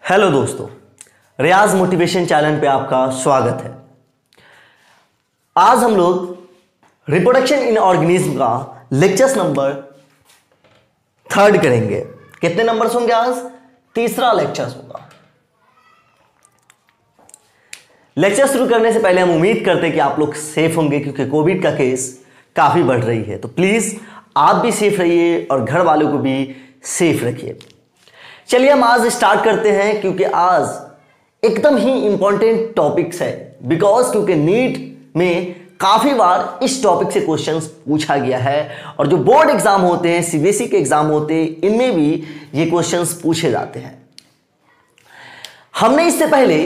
Hello दोस्तों, रियाज motivation channel पे आपका स्वागत है। आज हम लोग रिप्रोडक्शन इन ऑर्गेनिज्म का लेक्चर्स नंबर 3 करेंगे। कितने नंबर्स होंगे आज? तीसरा लेक्चर होगा। लेक्चर शुरू करने से पहले हम उम्मीद करते हैं कि आप लोग सेफ होंगे, क्योंकि कोविड का केस काफी बढ़ रही है। तो प्लीज आप भी सेफ रहिए और घर वालों को भी सेफ रखिए। चलिए हम आज स्टार्ट करते हैं, क्योंकि आज एकदम ही इंपॉर्टेंट टॉपिक्स है। क्योंकि नीट में काफी बार इस टॉपिक से क्वेश्चंस पूछा गया है, और जो बोर्ड एग्जाम होते हैं, सीबीएसई के एग्जाम होते हैं, इनमें भी ये क्वेश्चंस पूछे जाते हैं। हमने इससे पहले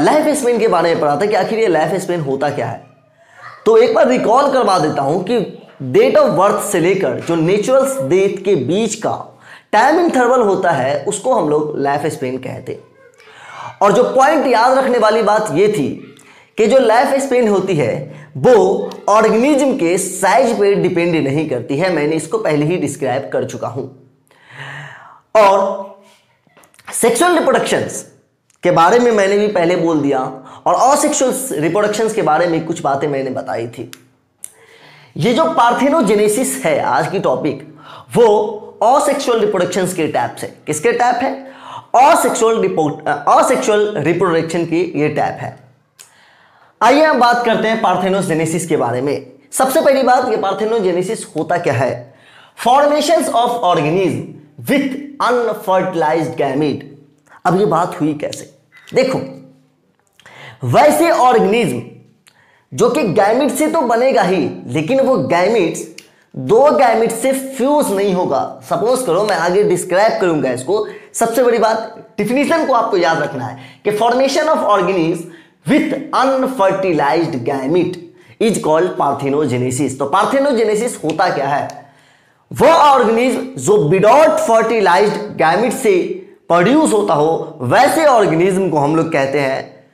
लाइफ स्पेन के बारे में पढ़ा था कि आखिर ये लाइफ स्पेन होता क्या है। तो एक बार रिकॉल करवा देता हूं कि डेट ऑफ बर्थ से लेकर जो नेचुरल डेथ के बीच का टाइम इंटरवल होता है, उसको हम लोग लाइफ स्पेन कहते हैं। और जो पॉइंट याद रखने वाली बात ये थी कि जो लाइफ स्पेन होती है वो ऑर्गेनिज्म के साइज पे डिपेंड नहीं करती है। मैंने इसको पहले ही डिस्क्राइब कर चुका हूं। और सेक्सुअल रिप्रोडक्शंस के बारे में मैंने भी पहले बोल दिया, और असेक्सुअल रिप्रोडक्शंस के बारे में कुछ बातें मैंने बताई थी। ये जो पार्थेनोजेनेसिस है आज की टॉपिक, वो असेक्सुअल रिप्रोडक्शंस के टाइप है। किसके टाइप है? असेक्सुअल रिप्रोडक्शन की ये टाइप है। आइए हम बात करते हैं पार्थेनोजेनेसिस के बारे में। सबसे पहली बात, ये पार्थेनोजेनेसिस होता क्या है? Formations of organism with unfertilised gamete. अब ये बात हुई कैसे? देखो, वैसे ऑर्गेनिज्म जो कि गैमीट से तो बनेगा ही, लेकिन वो गैमीट्स दो गैमीट से फ्यूज नहीं होगा। सपोज करो मैं आगे डिस्क्राइब करूंगा इसको। सबसे बड़ी बात, डिफिनीशन को आपको याद रखना है कि formation of organism with unfertilised gamete is called parthenogenesis. तो पार्थेनोजेनेसिस होता क्या है? वो ऑर्गेनिज्म जो विदाउट फर्टिलाइज्ड गैमीट से प्रोड्यूस होता हो, वैसे ऑर्गेनिज्म को हम लोग कहते हैं,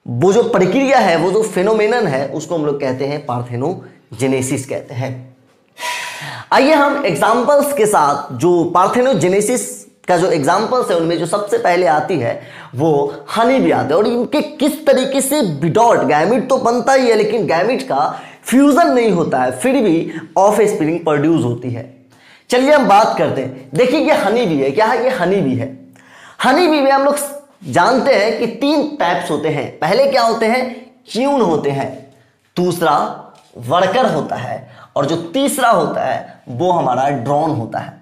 वो जो प्रक्रिया है, वो जो फिनोमेनन है, उसको हम लोग कहते हैं पार्थेनोजेनेसिस कहते हैं। आइए हम एग्जाम्पल्स के साथ, जो पार्थेनोजेनेसिस का जो एग्जाम्पल्स है उनमें जो सबसे पहले आती है वो हनी भी आते हैं। और इनके किस तरीके से विदाउट गैमीट तो बनता ही है, लेकिन गैमीट का फ्यूजन नहीं होता है, फिर भी ऑफ स्प्रिंग प्रोड्यूस होती है। चलिए हम बात करते हैं। देखिए ये हनी भी है। क्या है? ये हनी भी है। हनी बी में हम लोग जानते हैं कि 3 टाइप्स होते हैं। पहले क्या होते हैं? क्यून होते हैं, दूसरा वर्कर होता है, और जो तीसरा होता है वो हमारा ड्रोन होता है।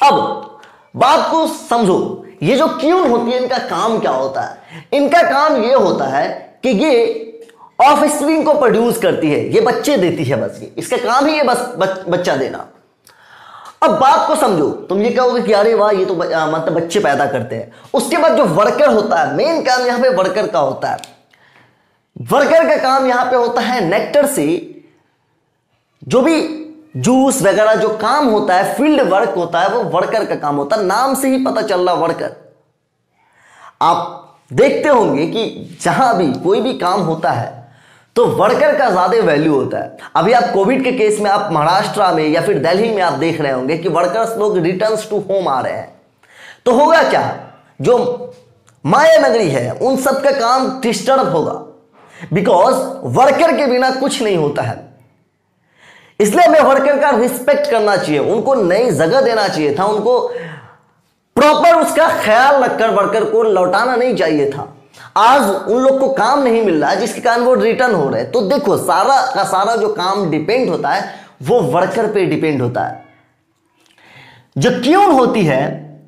अब बात को समझो। ये जो क्यून होती है, इनका काम क्या होता है? इनका काम ये होता है कि ये ऑफ स्प्रिंग को प्रोड्यूस करती है, ये बच्चे देती है। बस ये इसका काम ही है, बस बच्चा देना। अब बात को समझो। तुम ये कहोगे कि अरे वाह, ये तो मतलब बच्चे पैदा करते हैं। उसके बाद जो वर्कर होता है, मेन काम यहां पे वर्कर का होता है। वर्कर का काम यहां पे होता है नेक्टर से जो भी जूस वगैरह जो काम होता है, फील्ड वर्क होता है, वो वर्कर का काम होता है। नाम से ही पता चल रहा वर्कर। आप देखते होंगे कि जहां भी कोई भी काम होता है तो वर्कर का ज्यादा वैल्यू होता है। अभी आप कोविड के केस में आप महाराष्ट्र में या फिर दिल्ली में आप देख रहे होंगे कि वर्कर्स लोग रिटर्न्स टू होम आ रहे हैं। तो होगा क्या? जो माया नगरी है उन सब का काम डिस्टर्ब होगा, बिकॉज वर्कर के बिना कुछ नहीं होता है। इसलिए हमें वर्कर का रिस्पेक्ट करना चाहिए, उनको नई जगह देना चाहिए था, उनको प्रॉपर उसका ख्याल रखकर वर्कर को लौटाना नहीं चाहिए था। आज उन लोग को काम नहीं मिल रहा है, जिसके कारण वो रिटर्न हो रहे हैं। तो देखो, सारा का सारा जो काम डिपेंड होता है वो वर्कर पे डिपेंड होता है। जो क्यून होती है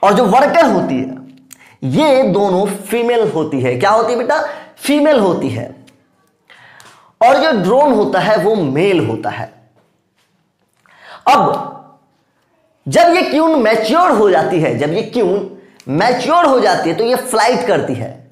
और जो वर्कर होती है, ये दोनों फीमेल होती है। क्या होती है बेटा? फीमेल होती है। और जो ड्रोन होता है वो मेल होता है। अब जब ये क्यून मैच्योर हो जाती है, तो ये फ्लाइट करती है।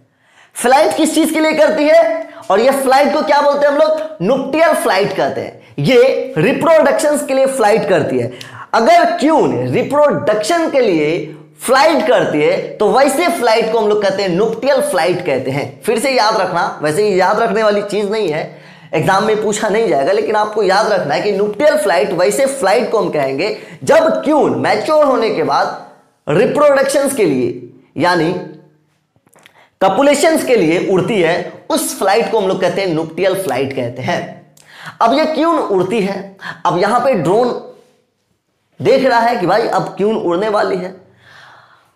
फ्लाइट किस चीज के लिए करती है? और ये फ्लाइट को क्या बोलते हैं हम लोग? नुक्टियल फ्लाइट कहते हैं। ये रिप्रोडक्शन के लिए फ्लाइट करती है। अगर क्यून रिप्रोडक्शन के लिए फ्लाइट करती है तो वैसे फ्लाइट को हम लोग कहते हैं नुक्टियल फ्लाइट कहते हैं। फिर से याद रखना, वैसे ये याद रखने वाली चीज नहीं है, एग्जाम में पूछा नहीं जाएगा, लेकिन आपको याद रखना है कि न्यूक्लियर फ्लाइट वैसे फ्लाइट को हम कहेंगे जब क्यून मैच्योर होने के बाद रिप्रोडक्शंस के लिए यानी कपुलेशंस के लिए उड़ती है, उस फ्लाइट को हम लोग कहते हैं नुक्टियल फ्लाइट कहते हैं। अब ये क्यों उड़ती है? अब यहां पे ड्रोन देख रहा है कि भाई अब क्यों उड़ने वाली है।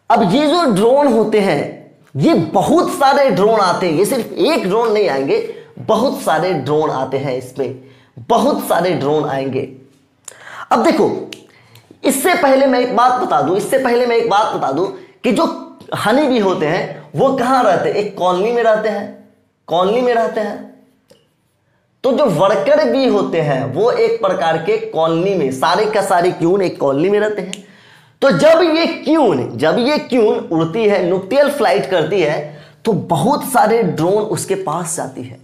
अब ये जो ड्रोन होते हैं, ये बहुत सारे ड्रोन आते हैं, ये सिर्फ एक ड्रोन नहीं आएंगे, बहुत सारे ड्रोन आते हैं, इसमें बहुत सारे ड्रोन आएंगे। अब देखो, इससे पहले मैं एक बात बता दूं कि जो हनी बी होते हैं वो कहां रहते हैं? एक कॉलोनी में रहते हैं। तो जो वर्कर बी होते हैं वो एक प्रकार के कॉलोनी में, सारे का सारी क्यून एक कॉलोनी में रहते हैं। तो जब ये क्यून उड़ती है, नुक्टियल फ्लाइट करती है, तो बहुत सारे ड्रोन उसके पास जाती है,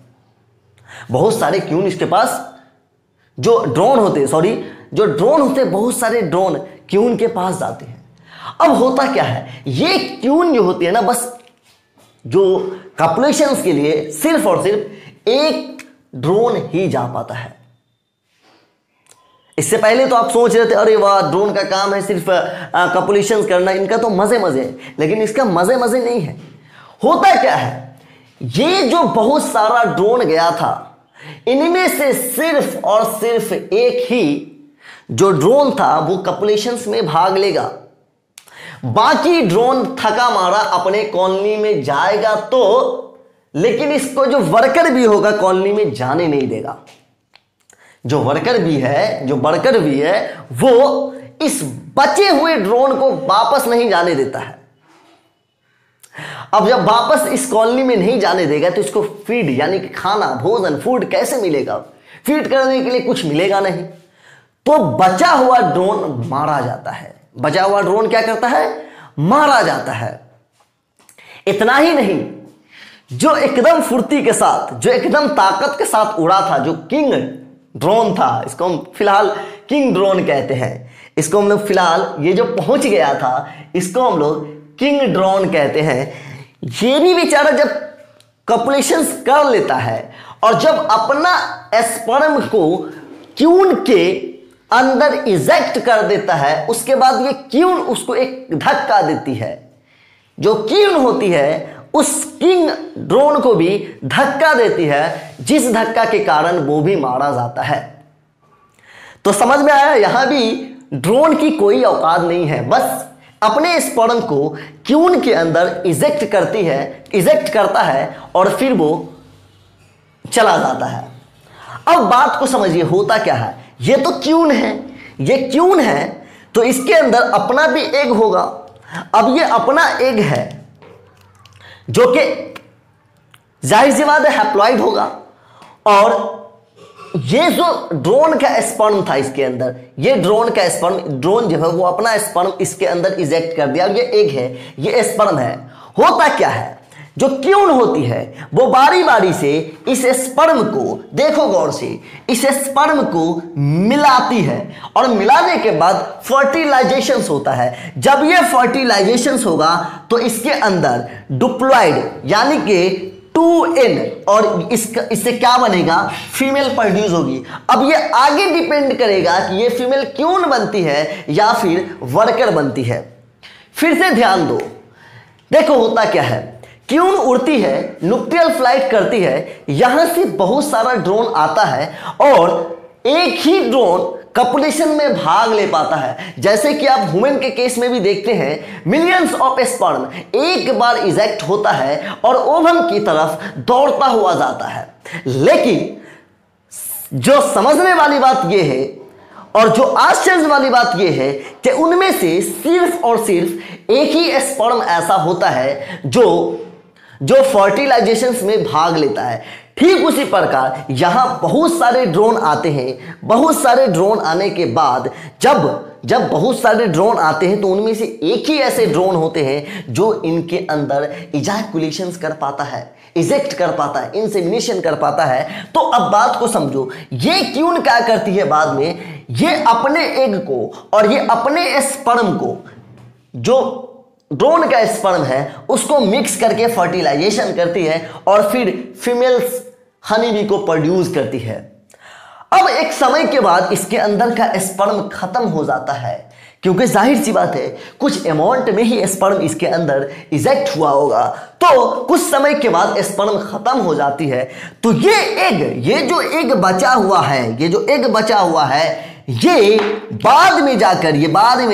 बहुत सारे क्यून इसके पास जो ड्रोन होते हैं, बहुत सारे ड्रोन क्यून के पास जाते हैं। अब होता क्या है, ये क्यून जो होती है ना, बस जो कॉपुलेशंस के लिए सिर्फ और सिर्फ एक ड्रोन ही जा पाता है। इससे पहले तो आप सोच रहे थे अरे वाह, ड्रोन का काम है सिर्फ कॉपुलेशंस करना, इनका तो मजे हैं, लेकिन इसका मजे नहीं है। होता क्या है, ये जो बहुत सारा ड्रोन गया था, इनमें से सिर्फ और सिर्फ एक ही जो ड्रोन था वो कॉपुलेशंस में भाग लेगा। बाकी ड्रोन थका मारा अपने कॉलोनी में जाएगा तो, लेकिन इसको जो वर्कर भी होगा कॉलोनी में जाने नहीं देगा। जो वर्कर भी है वो इस बचे हुए ड्रोन को वापस नहीं जाने देता है। अब जब वापस इस कॉलोनी में नहीं जाने देगा तो इसको फीड यानी कि खाना, भोजन, फूड कैसे मिलेगा? फीड करने के लिए कुछ मिलेगा नहीं, तो बचा हुआ ड्रोन मारा जाता है। बचा हुआ ड्रोन क्या करता है? मारा जाता है। इतना ही नहीं, जो एकदम फुर्ती के साथ, जो एकदम ताकत के साथ उड़ा था, जो किंग ड्रोन था, इसको हम फिलहाल किंग ड्रोन कहते हैं, इसको हम लोग फिलहाल ये जो पहुंच गया था इसको हम लोग किंग ड्रोन कहते हैं। ये भी बेचारा जब कॉपुलेशंस कर लेता है और जब अपना स्पर्म को क्यून के अंदर इजेक्ट कर देता है, उसके बाद ये क्यून उसको एक धक्का देती है। जो क्यून होती है उस किंग ड्रोन को भी धक्का देती है, जिस धक्का के कारण वो भी मारा जाता है। तो समझ में आया, यहां भी ड्रोन की कोई औकात नहीं है, बस अपने स्पर्म को क्यून के अंदर इजेक्ट करता है और फिर वो चला जाता है। अब बात को समझिए, होता क्या है, ये तो क्यून है, तो इसके अंदर अपना भी एग होगा। अब ये अपना एग है जो कि जाहिर सी बात है हैप्लॉइड होगा, और ये जो ड्रोन का स्पर्म था इसके अंदर, ये ड्रोन जो है वो अपना स्पर्म इसके अंदर इजेक्ट कर दिया। ये एग है, ये स्पर्म है। होता क्या है, जो क्यून होती है वो बारी बारी से इस स्पर्म को, देखो गौर से, इस स्पर्म को मिलाती है और मिलाने के बाद फर्टिलाइजेशंस होता है। जब ये फर्टिलाइजेशंस होगा तो इसके अंदर डिप्लॉयड यानी कि 2n, और इससे क्या बनेगा? फीमेल प्रोड्यूस होगी। अब ये आगे डिपेंड करेगा कि ये फीमेल क्यून बनती है या फिर वर्कर बनती है। फिर से ध्यान दो, देखो होता क्या है, क्यून उड़ती है, नुक्टियल फ्लाइट करती है, यहां से बहुत सारा ड्रोन आता है और एक ही ड्रोन कॉपुलेशन में भाग ले पाता है। जैसे कि आप ह्यूमन के केस में भी देखते हैं, मिलियंस ऑफ स्पर्म एक बार इजेक्ट होता है और ओवम की तरफ दौड़ता हुआ जाता है। लेकिन जो समझने वाली बात यह है और जो आश्चर्य वाली बात यह है कि उनमें से सिर्फ और सिर्फ एक ही स्पर्म ऐसा होता है जो फर्टिलाइजेशंस में भाग लेता है। ठीक उसी प्रकार यहां बहुत सारे ड्रोन आते हैं। बहुत सारे ड्रोन आने के बाद जब बहुत सारे ड्रोन आते हैं तो उनमें से एक ही ऐसे ड्रोन होते हैं जो इनके अंदर इजैकुलेशंस कर पाता है, इजेक्ट कर पाता है, इंसेमिनेशन कर पाता है। तो अब बात को समझो, ये क्यून क्या करती है बाद में, ये अपने एग को और ये अपने स्पर्म को, जो ड्रोन का स्पर्म है उसको मिक्स करके फर्टिलाइजेशन करती है और फिर फीमेल्स हनी बी को प्रोड्यूस करती है। अब एक समय के बाद इसके अंदर का स्पर्म खत्म हो जाता है, क्योंकि जाहिर सी बात है कुछ अमाउंट में ही स्पर्म इसके अंदर इजेक्ट हुआ होगा, तो कुछ समय के बाद स्पर्म खत्म हो जाती है। तो ये जो एग बचा हुआ है, ये बाद में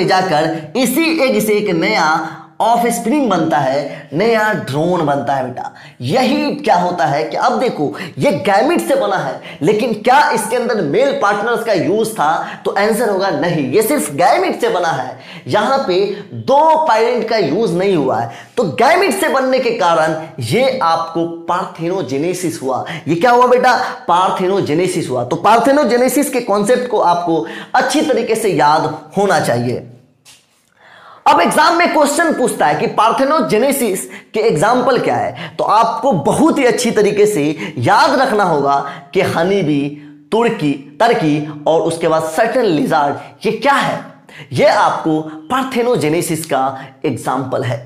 जाकर इसी एग से एक नया ऑफ स्प्रिंग बनता है, नया ड्रोन बनता है बेटा। यही क्या होता है कि अब देखो ये गैमेट से बना है, लेकिन क्या इसके अंदर मेल पार्टनर्स का यूज था? तो आंसर होगा नहीं, ये सिर्फ गैमेट से बना है, यहां पे दो पेरेंट का यूज नहीं हुआ है। तो गैमेट से बनने के कारण ये आपको पार्थेनोजेनेसिस हुआ। ये क्या हुआ बेटा? पार्थेनोजेनेसिस हुआ। तो पार्थेनोजेनेसिस के कॉन्सेप्ट को आपको अच्छी तरीके से याद होना चाहिए। अब एग्जाम में क्वेश्चन पूछता है कि पार्थेनोजेनेसिस के एग्जाम्पल क्या है, तो आपको बहुत ही अच्छी तरीके से याद रखना होगा कि हनी बी, टर्की और उसके बाद सर्टेन लिजार्ड, ये क्या है? ये आपको पार्थेनोजेनेसिस का एग्जाम्पल है।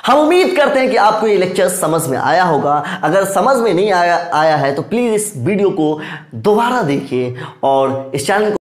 हम उम्मीद करते हैं कि आपको ये लेक्चर समझ में आया होगा। अगर समझ में नहीं आया है तो प्लीज इस वीडियो को दोबारा देखिए और इस चैनल को